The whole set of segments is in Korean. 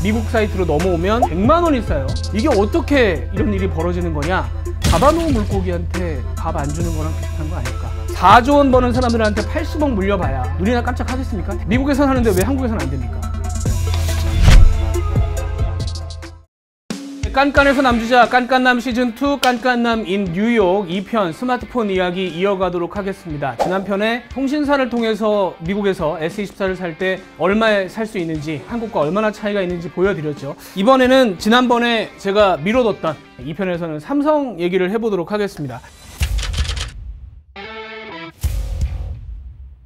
미국 사이트로 넘어오면 100만 원이 싸요. 이게 어떻게 이런 일이 벌어지는 거냐? 잡아놓은 물고기한테 밥 안 주는 거랑 비슷한 거 아닐까? 4조 원 버는 사람들한테 80억 물려봐야 눈이나 깜짝하겠습니까? 미국에선 하는데 왜 한국에선 안 됩니까? 깐깐에서 남주자 깐깐남 시즌2 깐깐남 인 뉴욕 2편 스마트폰 이야기 이어가도록 하겠습니다. 지난 편에 통신사를 통해서 미국에서 S24를 살 때 얼마에 살 수 있는지, 한국과 얼마나 차이가 있는지 보여드렸죠. 이번에는 지난번에 제가 미뤄뒀던 2편에서는 삼성 얘기를 해보도록 하겠습니다.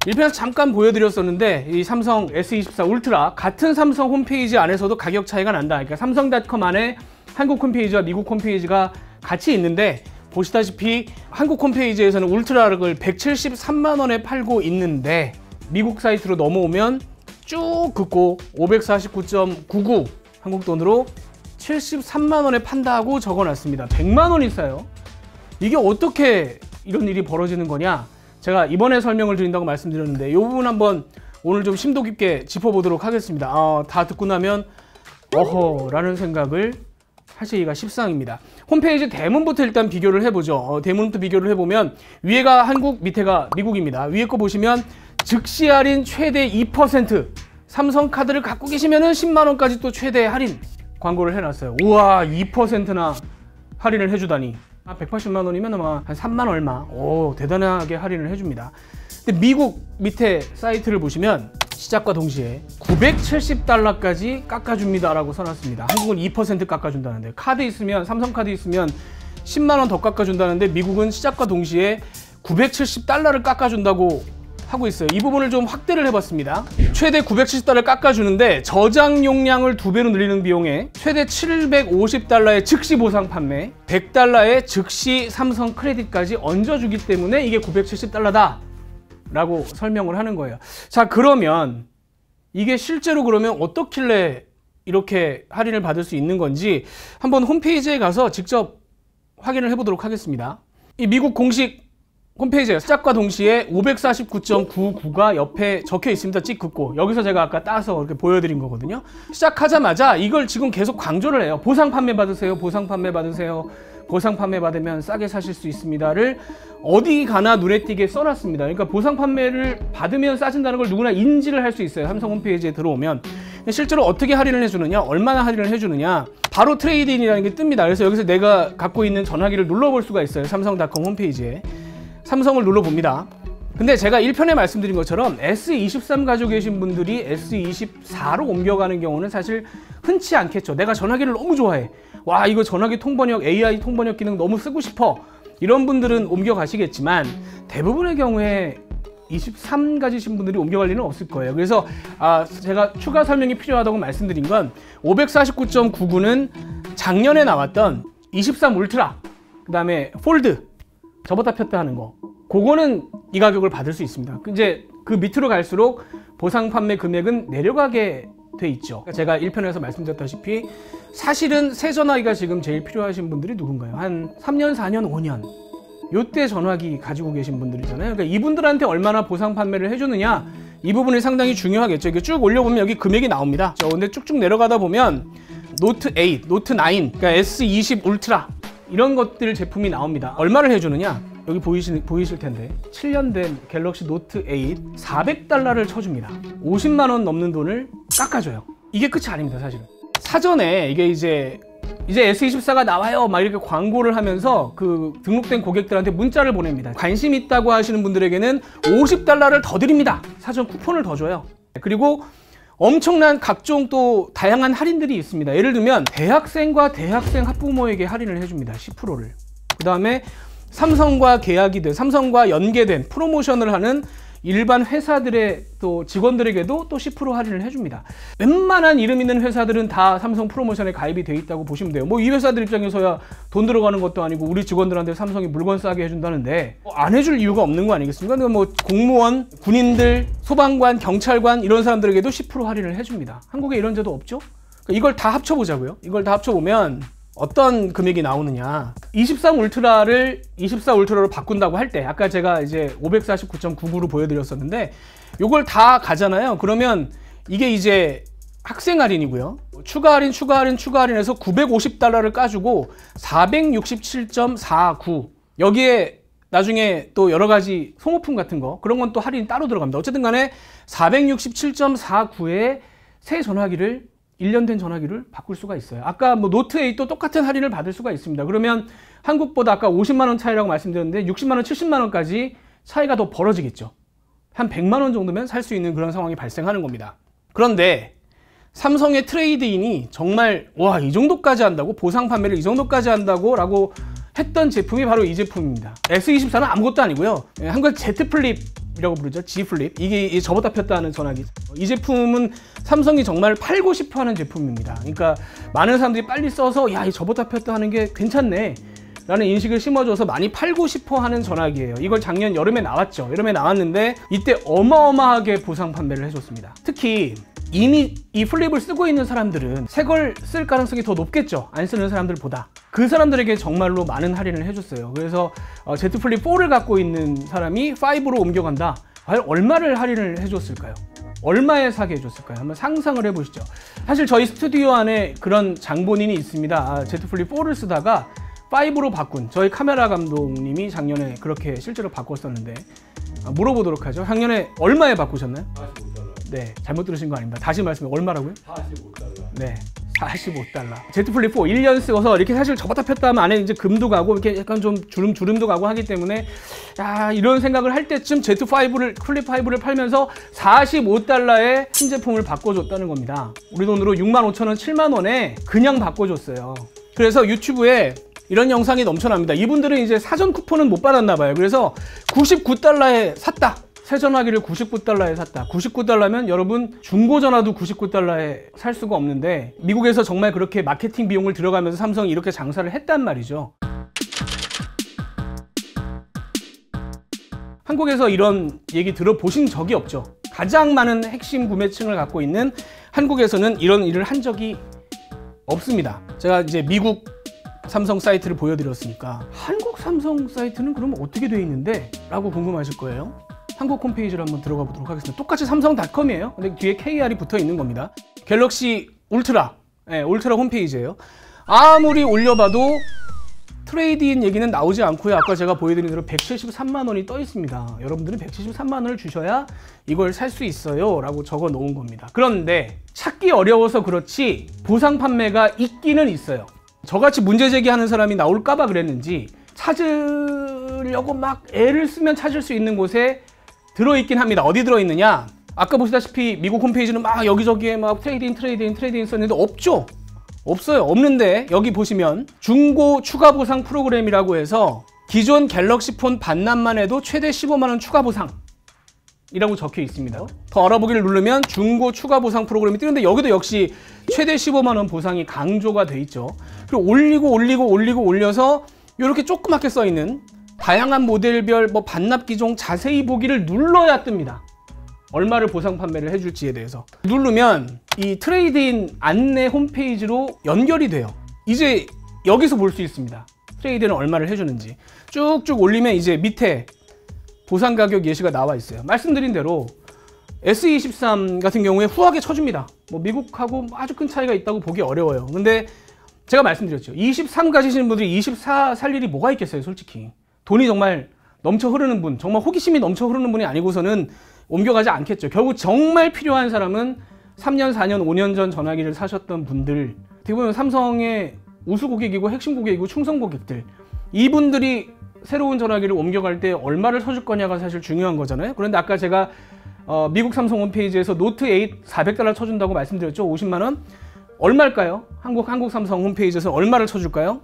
1편에서 잠깐 보여드렸었는데 이 삼성 S24 울트라 같은 삼성 홈페이지 안에서도 가격 차이가 난다. 그러니까 삼성닷컴 안에 한국 홈페이지와 미국 홈페이지가 같이 있는데, 보시다시피 한국 홈페이지에서는 울트라를 173만 원에 팔고 있는데 미국 사이트로 넘어오면 쭉 긋고 549.99 한국 돈으로 73만 원에 판다고 적어놨습니다. 100만 원이 싸요. 이게 어떻게 이런 일이 벌어지는 거냐? 제가 이번에 설명을 드린다고 말씀드렸는데 이 부분 한번 오늘 좀 심도 깊게 짚어보도록 하겠습니다. 다 듣고 나면 어허라는 생각을 하시기가 십상입니다. 홈페이지 대문부터 일단 비교를 해보죠. 대문부터 비교를 해보면 위에가 한국, 밑에가 미국입니다. 위에 거 보시면 즉시 할인 최대 2%, 삼성카드를 갖고 계시면 10만 원까지 또 최대 할인 광고를 해놨어요. 우와, 2%나 할인을 해주다니. 180만 원이면 아마 한 3만 얼마. 오, 대단하게 할인을 해줍니다. 근데 미국 밑에 사이트를 보시면 시작과 동시에 970달러까지 깎아줍니다 라고 써놨습니다. 한국은 2% 깎아준다는데, 카드 있으면, 삼성카드 있으면 10만 원 더 깎아준다는데 미국은 시작과 동시에 970달러를 깎아준다고 하고 있어요. 이 부분을 좀 확대를 해봤습니다. 최대 970달러를 깎아주는데 저장 용량을 2배로 늘리는 비용에 최대 750달러의 즉시 보상 판매, 100달러의 즉시 삼성 크레딧까지 얹어주기 때문에 이게 970달러다 라고 설명을 하는 거예요. 자, 그러면 이게 실제로 그러면 어떻길래 이렇게 할인을 받을 수 있는 건지 한번 홈페이지에 가서 직접 확인을 해보도록 하겠습니다. 이 미국 공식 홈페이지에 시작과 동시에 549.99가 옆에 적혀 있습니다. 찍 긋고. 여기서 제가 아까 따서 이렇게 보여드린 거거든요. 시작하자마자 이걸 지금 계속 강조를 해요. 보상 판매 받으세요. 보상 판매 받으세요. 보상 판매 받으면 싸게 사실 수 있습니다를 어디 가나 눈에 띄게 써놨습니다. 그러니까 보상 판매를 받으면 싸진다는 걸 누구나 인지를 할 수 있어요. 삼성 홈페이지에 들어오면. 실제로 어떻게 할인을 해주느냐, 얼마나 할인을 해주느냐, 바로 트레이드인이라는 게 뜹니다. 그래서 여기서 내가 갖고 있는 전화기를 눌러볼 수가 있어요. 삼성닷컴 홈페이지에. 삼성을 눌러봅니다. 근데 제가 1편에 말씀드린 것처럼 S23 가지고 계신 분들이 S24로 옮겨가는 경우는 사실 흔치 않겠죠. 내가 전화기를 너무 좋아해. 와, 이거 전화기 통번역, AI 통번역 기능 너무 쓰고 싶어. 이런 분들은 옮겨가시겠지만 대부분의 경우에 23 가지신 분들이 옮겨갈 일은 없을 거예요. 그래서 제가 추가 설명이 필요하다고 말씀드린 건 549.99는 작년에 나왔던 23 울트라, 그 다음에 폴드, 접었다 폈다 하는 거, 그거는 이 가격을 받을 수 있습니다. 이제 그 밑으로 갈수록 보상 판매 금액은 내려가게 돼 있죠. 제가 1편에서 말씀드렸다시피 사실은 새 전화기가 지금 제일 필요하신 분들이 누군가요? 한 3년, 4년, 5년 요때 전화기 가지고 계신 분들이잖아요. 그러니까 이분들한테 얼마나 보상 판매를 해주느냐, 이 부분이 상당히 중요하겠죠. 이게 쭉 올려보면 여기 금액이 나옵니다. 근데 쭉쭉 내려가다 보면 노트 8, 노트 9, 그러니까 S20 울트라 이런 것들 제품이 나옵니다. 얼마를 해주느냐? 여기 보이실 텐데 7년 된 갤럭시 노트 8 400달러를 쳐줍니다. 50만 원 넘는 돈을 깎아줘요. 이게 끝이 아닙니다. 사실은 사전에 이게 이제 S24가 나와요 막 이렇게 광고를 하면서 그 등록된 고객들한테 문자를 보냅니다. 관심 있다고 하시는 분들에게는 50달러를 더 드립니다. 사전 쿠폰을 더 줘요. 그리고 엄청난 각종 또 다양한 할인들이 있습니다. 예를 들면 대학생과 대학생 학부모에게 할인을 해줍니다. 10%를. 그 다음에 삼성과 계약이 된, 삼성과 연계된 프로모션을 하는 일반 회사들의 또 직원들에게도 또 10% 할인을 해줍니다. 웬만한 이름 있는 회사들은 다 삼성 프로모션에 가입이 돼 있다고 보시면 돼요. 뭐 이 회사들 입장에서야 돈 들어가는 것도 아니고 우리 직원들한테 삼성이 물건 싸게 해준다는데 안 해줄 이유가 없는 거 아니겠습니까? 그러니까 뭐 공무원, 군인들, 소방관, 경찰관 이런 사람들에게도 10% 할인을 해줍니다. 한국에 이런 제도 없죠? 그러니까 이걸 다 합쳐보자고요. 이걸 다 합쳐보면 어떤 금액이 나오느냐. 23 울트라를 24 울트라로 바꾼다고 할 때 아까 제가 이제 549.99로 보여드렸었는데 요걸 다 가잖아요. 그러면 이게 이제 학생 할인이고요. 추가 할인해서 950달러를 까주고 467.49. 여기에 나중에 또 여러 가지 소모품 같은 거 그런 건 또 할인이 따로 들어갑니다. 어쨌든 간에 467.49에 새 전화기를 1년 된 전화기를 바꿀 수가 있어요. 아까 뭐 노트8도 똑같은 할인을 받을 수가 있습니다. 그러면 한국보다 아까 50만 원 차이라고 말씀드렸는데 60만 원, 70만 원까지 차이가 더 벌어지겠죠. 한 100만 원 정도면 살 수 있는 그런 상황이 발생하는 겁니다. 그런데 삼성의 트레이드인이 정말 와, 이 정도까지 한다고? 보상 판매를 이 정도까지 한다고? 라고 했던 제품이 바로 이 제품입니다. S24는 아무것도 아니고요. 한국에 Z 플립이라고 부르죠. G 플립. 이게 접었다 폈다 하는 전화기. 이 제품은 삼성이 정말 팔고 싶어 하는 제품입니다. 그러니까 많은 사람들이 빨리 써서 야, 이 접었다 폈다 하는 게 괜찮네 라는 인식을 심어줘서 많이 팔고 싶어 하는 전화기예요. 이걸 작년 여름에 나왔죠. 여름에 나왔는데 이때 어마어마하게 보상 판매를 해줬습니다. 특히 이미 이 플립을 쓰고 있는 사람들은 새 걸 쓸 가능성이 더 높겠죠. 안 쓰는 사람들보다. 그 사람들에게 정말로 많은 할인을 해줬어요. 그래서 Z 플립 4를 갖고 있는 사람이 5로 옮겨간다. 과연 얼마를 할인을 해줬을까요? 얼마에 사게 해줬을까요? 한번 상상을 해보시죠. 사실 저희 스튜디오 안에 그런 장본인이 있습니다. Z 플립 4를 쓰다가 5로 바꾼 저희 카메라 감독님이 작년에 그렇게 실제로 바꿨었는데 물어보도록 하죠. 작년에 얼마에 바꾸셨나요? 45달러. 네, 잘못 들으신 거 아닙니다. 다시 말씀해. 얼마라고요? 45달러. 네, 45달러. Z 플립 4 1년 쓰고서 이렇게 사실 접었다 폈다 하면 안에 이제 금도 가고 이렇게 약간 좀 주름도 가고 하기 때문에 야, 이런 생각을 할 때쯤 Z5를 플립 5를 팔면서 45달러에 신제품을 바꿔줬다는 겁니다. 우리 돈으로 65,000원, 7만원에 그냥 바꿔줬어요. 그래서 유튜브에 이런 영상이 넘쳐납니다. 이분들은 이제 사전 쿠폰은 못 받았나 봐요. 그래서 99달러에 샀다. 새 전화기를 99달러에 샀다. 99달러면 여러분 중고전화도 99달러에 살 수가 없는데 미국에서 정말 그렇게 마케팅 비용을 들어가면서 삼성이 이렇게 장사를 했단 말이죠. 한국에서 이런 얘기 들어보신 적이 없죠. 가장 많은 핵심 구매층을 갖고 있는 한국에서는 이런 일을 한 적이 없습니다. 제가 이제 미국 삼성 사이트를 보여드렸으니까 한국 삼성 사이트는 그럼 어떻게 돼 있는데? 라고 궁금하실 거예요. 한국 홈페이지를 한번 들어가 보도록 하겠습니다. 똑같이 삼성닷컴이에요. 근데 뒤에 KR이 붙어 있는 겁니다. 갤럭시 울트라, 네, 울트라 홈페이지예요. 아무리 올려봐도 트레이드인 얘기는 나오지 않고요. 아까 제가 보여드린 대로 173만 원이 떠 있습니다. 여러분들은 173만 원을 주셔야 이걸 살 수 있어요 라고 적어 놓은 겁니다. 그런데 찾기 어려워서 그렇지 보상 판매가 있기는 있어요. 저같이 문제 제기하는 사람이 나올까봐 그랬는지 찾으려고 막 애를 쓰면 찾을 수 있는 곳에 들어있긴 합니다. 어디 들어있느냐? 아까 보시다시피 미국 홈페이지는 막 여기저기에 막 트레이드인 썼는데 없죠? 없어요. 없는데 여기 보시면 중고 추가 보상 프로그램이라고 해서 기존 갤럭시 폰 반납만 해도 최대 15만 원 추가 보상 이라고 적혀 있습니다. 더 알아보기를 누르면 중고 추가 보상 프로그램이 뜨는데 여기도 역시 최대 15만 원 보상이 강조가 돼 있죠. 그리고 올려서 이렇게 조그맣게 써 있는 다양한 모델별 뭐 반납 기종 자세히 보기를 눌러야 뜹니다. 얼마를 보상 판매를 해줄지에 대해서 누르면 이 트레이드인 안내 홈페이지로 연결이 돼요. 이제 여기서 볼 수 있습니다. 트레이드는 얼마를 해주는지 쭉쭉 올리면 이제 밑에 보상 가격 예시가 나와 있어요. 말씀드린 대로 S23 같은 경우에 후하게 쳐줍니다. 뭐 미국하고 아주 큰 차이가 있다고 보기 어려워요. 근데 제가 말씀드렸죠. 23 가지시는 분들이 24 살 일이 뭐가 있겠어요, 솔직히. 돈이 정말 넘쳐 흐르는 분, 정말 호기심이 넘쳐 흐르는 분이 아니고서는 옮겨가지 않겠죠. 결국 정말 필요한 사람은 3년, 4년, 5년 전 전화기를 사셨던 분들, 어떻게 보면 삼성의 우수 고객이고 핵심 고객이고 충성 고객들, 이분들이 새로운 전화기를 옮겨갈 때 얼마를 써줄 거냐가 사실 중요한 거잖아요. 그런데 아까 제가 미국 삼성 홈페이지에서 노트8 400달러 쳐준다고 말씀드렸죠. 50만 원. 얼마일까요? 한국 삼성 홈페이지에서 얼마를 쳐줄까요?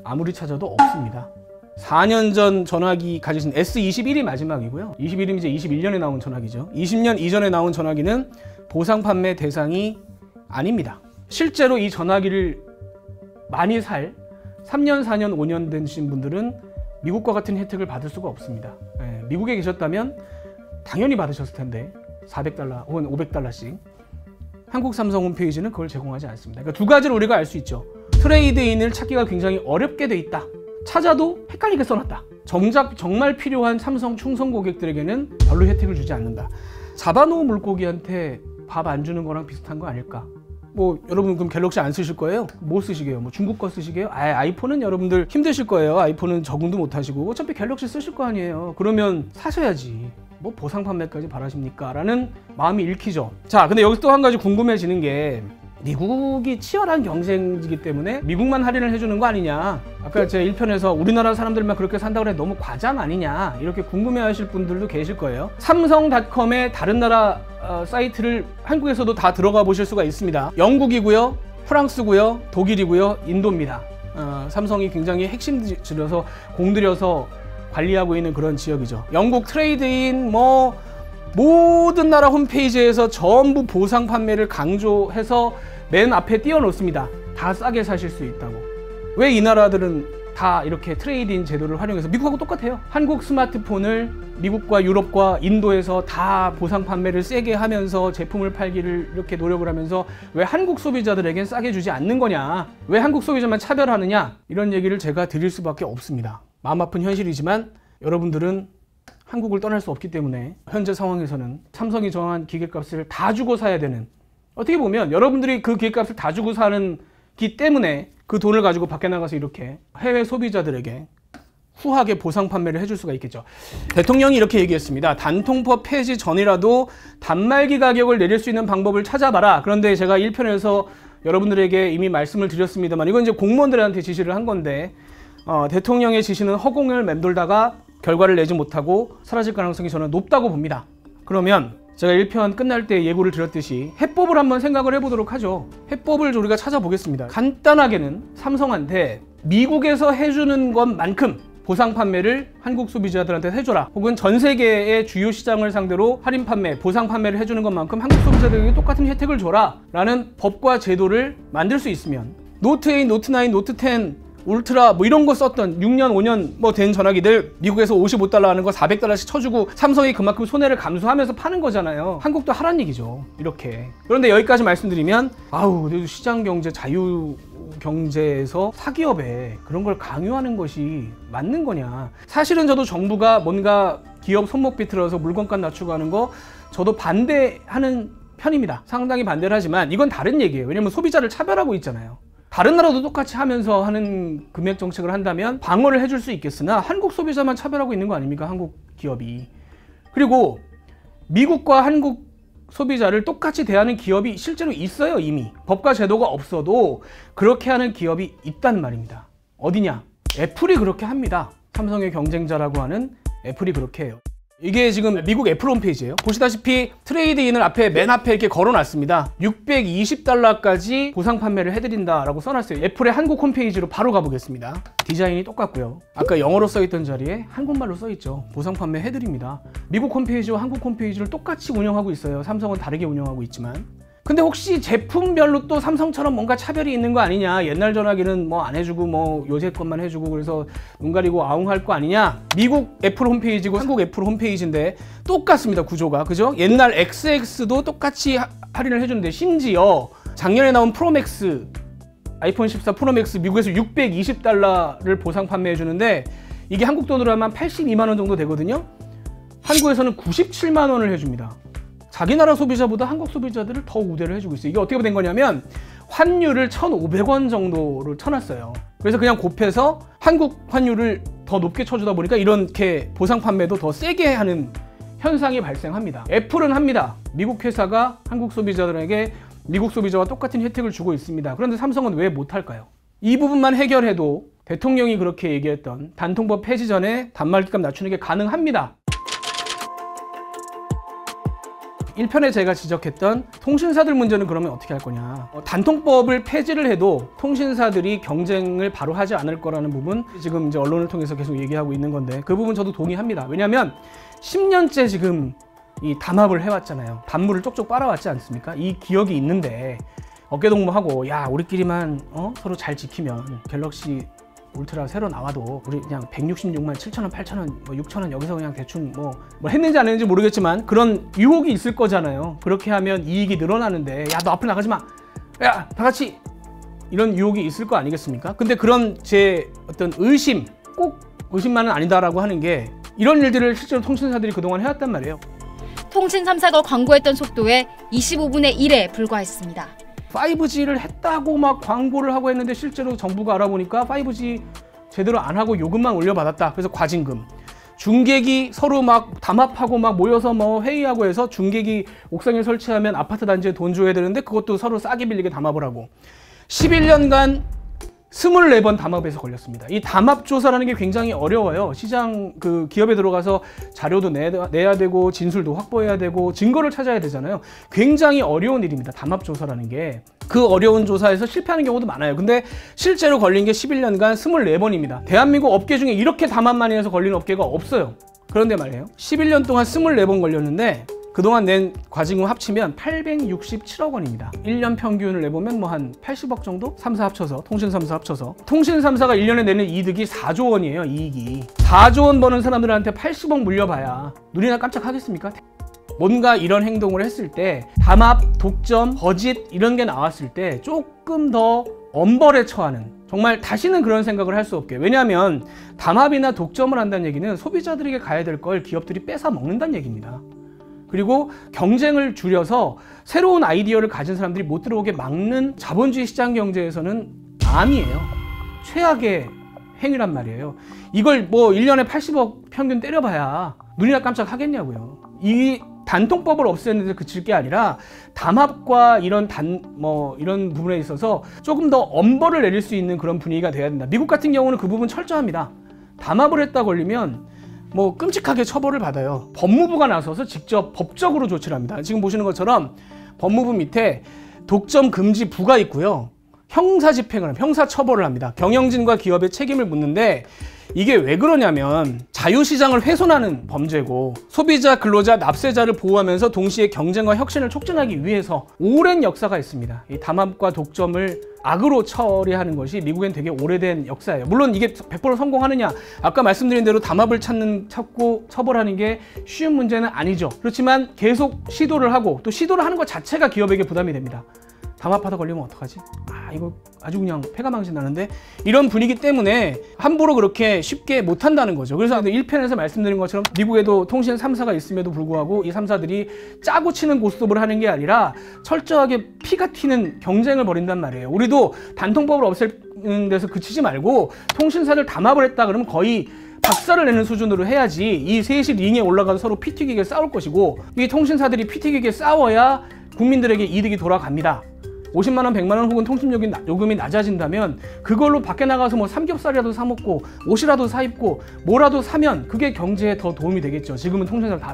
아무리 찾아도 없습니다. 4년 전 전화기 가지신 S21이 마지막이고요. 21이면 이제 21년에 나온 전화기죠. 20년 이전에 나온 전화기는 보상 판매 대상이 아닙니다. 실제로 이 전화기를 많이 살 3년, 4년, 5년 되신 분들은 미국과 같은 혜택을 받을 수가 없습니다. 예, 미국에 계셨다면 당연히 받으셨을 텐데 400달러 혹은 500달러씩 한국 삼성 홈페이지는 그걸 제공하지 않습니다. 그러니까 두 가지를 우리가 알 수 있죠. 트레이드인을 찾기가 굉장히 어렵게 돼 있다. 찾아도 헷갈리게 써놨다. 정작 정말 필요한 삼성 충성 고객들에게는 별로 혜택을 주지 않는다. 잡아놓은 물고기한테 밥 안 주는 거랑 비슷한 거 아닐까? 뭐 여러분 그럼 갤럭시 안 쓰실 거예요? 뭐 쓰시게요? 뭐 중국 거 쓰시게요? 아이폰은 여러분들 힘드실 거예요. 아이폰은 적응도 못 하시고 어차피 갤럭시 쓰실 거 아니에요. 그러면 사셔야지. 뭐 보상 판매까지 바라십니까? 라는 마음이 읽히죠. 자, 근데 여기서 또 한 가지 궁금해지는 게 미국이 치열한 경쟁이기 때문에 미국만 할인을 해주는 거 아니냐, 아까 제 1편에서 우리나라 사람들만 그렇게 산다고 해서 너무 과장 아니냐 이렇게 궁금해하실 분들도 계실 거예요. 삼성닷컴의 다른 나라 사이트를 한국에서도 다 들어가 보실 수가 있습니다. 영국이고요, 프랑스고요, 독일이고요, 인도입니다. 삼성이 굉장히 핵심지로서 공들여서 관리하고 있는 그런 지역이죠. 영국 트레이드인 뭐 모든 나라 홈페이지에서 전부 보상 판매를 강조해서 맨 앞에 띄워놓습니다. 다 싸게 사실 수 있다고. 왜 이 나라들은 다 이렇게 트레이드인 제도를 활용해서, 미국하고 똑같아요. 한국 스마트폰을 미국과 유럽과 인도에서 다 보상 판매를 세게 하면서 제품을 팔기를 이렇게 노력을 하면서 왜 한국 소비자들에겐 싸게 주지 않는 거냐, 왜 한국 소비자만 차별하느냐, 이런 얘기를 제가 드릴 수밖에 없습니다. 마음 아픈 현실이지만 여러분들은 한국을 떠날 수 없기 때문에 현재 상황에서는 삼성이 정한 기계값을 다 주고 사야 되는, 어떻게 보면 여러분들이 그 기계값을 다 주고 사는 기 때문에 그 돈을 가지고 밖에 나가서 이렇게 해외 소비자들에게 후하게 보상 판매를 해줄 수가 있겠죠. 대통령이 이렇게 얘기했습니다. 단통법 폐지 전이라도 단말기 가격을 내릴 수 있는 방법을 찾아봐라. 그런데 제가 1편에서 여러분들에게 이미 말씀을 드렸습니다만, 이건 이제 공무원들한테 지시를 한 건데 대통령의 지시는 허공을 맴돌다가 결과를 내지 못하고 사라질 가능성이 저는 높다고 봅니다. 그러면 제가 1편 끝날 때 예고를 드렸듯이 해법을 한번 생각을 해보도록 하죠. 해법을 우리가 찾아보겠습니다. 간단하게는 삼성한테 미국에서 해주는 것만큼 보상 판매를 한국 소비자들한테 해줘라. 혹은 전 세계의 주요 시장을 상대로 할인 판매, 보상 판매를 해주는 것만큼 한국 소비자들에게 똑같은 혜택을 줘라 라는 법과 제도를 만들 수 있으면, 노트 8, 노트 9, 노트 10 울트라 뭐 이런 거 썼던 6년 5년 뭐 된 전화기들 미국에서 $55 하는 거 $400씩 쳐주고 삼성이 그만큼 손해를 감수하면서 파는 거잖아요. 한국도 하란 얘기죠, 이렇게. 그런데 여기까지 말씀드리면 시장 경제, 자유 경제에서 사기업에 그런 걸 강요하는 것이 맞는 거냐. 사실은 저도 정부가 뭔가 기업 손목 비틀어서 물건값 낮추고 하는 거 저도 반대하는 편입니다. 상당히 반대를 하지만 이건 다른 얘기예요. 왜냐면 소비자를 차별하고 있잖아요. 다른 나라도 똑같이 하면서 하는 금액 정책을 한다면 방어를 해줄 수 있겠으나 한국 소비자만 차별하고 있는 거 아닙니까? 한국 기업이. 그리고 미국과 한국 소비자를 똑같이 대하는 기업이 실제로 있어요. 이미 법과 제도가 없어도 그렇게 하는 기업이 있단 말입니다. 어디냐? 애플이 그렇게 합니다. 삼성의 경쟁자라고 하는 애플이 그렇게 해요. 이게 지금 미국 애플 홈페이지예요. 보시다시피 트레이드인을 맨 앞에 이렇게 걸어놨습니다. $620까지 보상 판매를 해드린다라고 써놨어요. 애플의 한국 홈페이지로 바로 가보겠습니다. 디자인이 똑같고요. 아까 영어로 써있던 자리에 한국말로 써있죠. 보상 판매 해드립니다. 미국 홈페이지와 한국 홈페이지를 똑같이 운영하고 있어요. 삼성은 다르게 운영하고 있지만. 근데 혹시 제품별로 또 삼성처럼 뭔가 차별이 있는 거 아니냐, 옛날 전화기는 뭐 안 해주고 뭐 요새 것만 해주고 그래서 눈 가리고 아웅할 거 아니냐. 미국 애플 홈페이지고 한국 애플 홈페이지인데 똑같습니다, 구조가. 그죠? 옛날 XX도 똑같이 할인을 해주는데, 심지어 작년에 나온 프로맥스, 아이폰 14 프로맥스 미국에서 $620를 보상 판매해 주는데 이게 한국 돈으로 하면 82만 원 정도 되거든요. 한국에서는 97만 원을 해줍니다. 자기 나라 소비자보다 한국 소비자들을 더 우대를 해주고 있어요. 이게 어떻게 된 거냐면 환율을 1,500원 정도를 쳐놨어요. 그래서 그냥 곱해서 한국 환율을 더 높게 쳐주다 보니까 이렇게 보상 판매도 더 세게 하는 현상이 발생합니다. 애플은 합니다. 미국 회사가 한국 소비자들에게 미국 소비자와 똑같은 혜택을 주고 있습니다. 그런데 삼성은 왜 못할까요? 이 부분만 해결해도 대통령이 그렇게 얘기했던 단통법 폐지 전에 단말기값 낮추는 게 가능합니다. 1편에 제가 지적했던 통신사들 문제는 그러면 어떻게 할 거냐. 단통법을 폐지를 해도 통신사들이 경쟁을 바로 하지 않을 거라는 부분, 지금 이제 언론을 통해서 계속 얘기하고 있는 건데 그 부분 저도 동의합니다. 왜냐하면 10년째 지금 이 담합을 해왔잖아요. 단물을 쪽쪽 빨아왔지 않습니까? 이 기억이 있는데 어깨동무하고 야 우리끼리만 서로 잘 지키면 갤럭시 울트라 새로 나와도 우리 그냥 166만 7천원, 8천원, 뭐 6천원 여기서 그냥 대충 뭐 했는지 안 했는지 모르겠지만 그런 유혹이 있을 거잖아요. 그렇게 하면 이익이 늘어나는데 야 너 앞으로 나가지 마, 야 다 같이, 이런 유혹이 있을 거 아니겠습니까? 근데 그런 제 어떤 의심, 꼭 의심만은 아니다라고 하는 게 이런 일들을 실제로 통신사들이 그동안 해왔단 말이에요. 통신 3사가 광고했던 속도에 25분의 1에 불과했습니다. 5G를 했다고 막 광고를 하고 했는데 실제로 정부가 알아보니까 5G 제대로 안 하고 요금만 올려받았다. 그래서 과징금. 중계기 서로 막 담합하고 막 모여서 뭐 회의하고 해서 중계기 옥상에 설치하면 아파트 단지에 돈 줘야 되는데 그것도 서로 싸게 빌리게 담합을 하고 11년간 24번 담합에서 걸렸습니다. 이 담합 조사라는 게 굉장히 어려워요. 시장 그 기업에 들어가서 자료도 내야 되고 진술도 확보해야 되고 증거를 찾아야 되잖아요. 굉장히 어려운 일입니다. 담합 조사라는 게. 그 어려운 조사에서 실패하는 경우도 많아요. 근데 실제로 걸린 게 11년간 24번입니다. 대한민국 업계 중에 이렇게 담합 많이 해서 걸린 업계가 없어요. 그런데 말이에요. 11년 동안 24번 걸렸는데 그동안 낸 과징금 합치면 867억 원입니다. 1년 평균을 내보면 뭐 한 80억 정도? 3사 합쳐서, 통신 3사 합쳐서. 통신 3사가 1년에 내는 이득이 4조 원이에요, 이익이. 4조 원 버는 사람들한테 80억 물려봐야 눈이나 깜짝하겠습니까? 뭔가 이런 행동을 했을 때 담합, 독점, 거짓 이런 게 나왔을 때 조금 더 엄벌에 처하는, 정말 다시는 그런 생각을 할 수 없게. 왜냐하면 담합이나 독점을 한다는 얘기는 소비자들에게 가야 될 걸 기업들이 뺏어 먹는다는 얘기입니다. 그리고 경쟁을 줄여서 새로운 아이디어를 가진 사람들이 못 들어오게 막는 자본주의 시장 경제에서는 암이에요. 최악의 행위란 말이에요. 이걸 뭐 1년에 80억 평균 때려봐야 눈이나 깜짝 하겠냐고요. 이 단통법을 없애는데 그칠 게 아니라 담합과 이런 이런 부분에 있어서 조금 더 엄벌을 내릴 수 있는 그런 분위기가 돼야 된다. 미국 같은 경우는 그 부분 철저합니다. 담합을 했다 걸리면 뭐 끔찍하게 처벌을 받아요. 법무부가 나서서 직접 법적으로 조치를 합니다. 지금 보시는 것처럼 법무부 밑에 독점 금지 부가 있고요. 형사 집행을 합니다. 형사 처벌을 합니다. 경영진과 기업의 책임을 묻는데 이게 왜 그러냐면 자유시장을 훼손하는 범죄고 소비자, 근로자, 납세자를 보호하면서 동시에 경쟁과 혁신을 촉진하기 위해서 오랜 역사가 있습니다. 이 담합과 독점을 악으로 처리하는 것이 미국엔 되게 오래된 역사예요. 물론 이게 100% 성공하느냐? 아까 말씀드린 대로 담합을 찾고 처벌하는 게 쉬운 문제는 아니죠. 그렇지만 계속 시도를 하고 또 시도를 하는 것 자체가 기업에게 부담이 됩니다. 담합하다 걸리면 어떡하지? 이거 아주 그냥 패가망신 나는데 이런 분위기 때문에 함부로 그렇게 쉽게 못한다는 거죠. 그래서 1편에서 말씀드린 것처럼 미국에도 통신 3사가 있음에도 불구하고 이 3사들이 짜고 치는 고스톱을 하는 게 아니라 철저하게 피가 튀는 경쟁을 벌인단 말이에요. 우리도 단통법을 없애는 데서 그치지 말고 통신사를 담합을 했다 그러면 거의 박살을 내는 수준으로 해야지 이 셋이 링에 올라가서 서로 피 튀기게 싸울 것이고 이 통신사들이 피 튀기게 싸워야 국민들에게 이득이 돌아갑니다. 50만 원, 100만 원 혹은 통신요금이 낮아진다면 그걸로 밖에 나가서 뭐 삼겹살이라도 사 먹고 옷이라도 사 입고 뭐라도 사면 그게 경제에 더 도움이 되겠죠. 지금은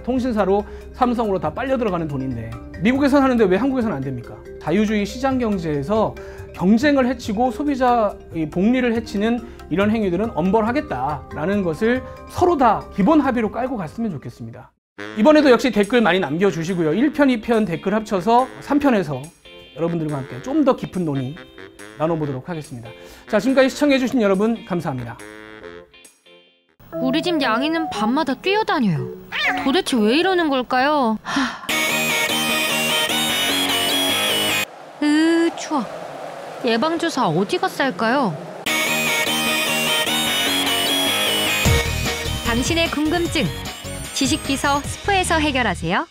통신사로 삼성으로 다 빨려 들어가는 돈인데 미국에선 하는데 왜 한국에서는 안 됩니까? 자유주의 시장 경제에서 경쟁을 해치고 소비자 복리를 해치는 이런 행위들은 엄벌하겠다라는 것을 서로 다 기본 합의로 깔고 갔으면 좋겠습니다. 이번에도 역시 댓글 많이 남겨주시고요. 1편, 2편 댓글 합쳐서 3편에서 여러분들과 함께 좀 더 깊은 논의 나눠보도록 하겠습니다. 자, 지금까지 시청해주신 여러분 감사합니다. 우리 집 양이는 밤마다 뛰어다녀요. 도대체 왜 이러는 걸까요? 추워. 예방주사 어디가 쌀까요? 당신의 궁금증 지식비서 스프에서 해결하세요.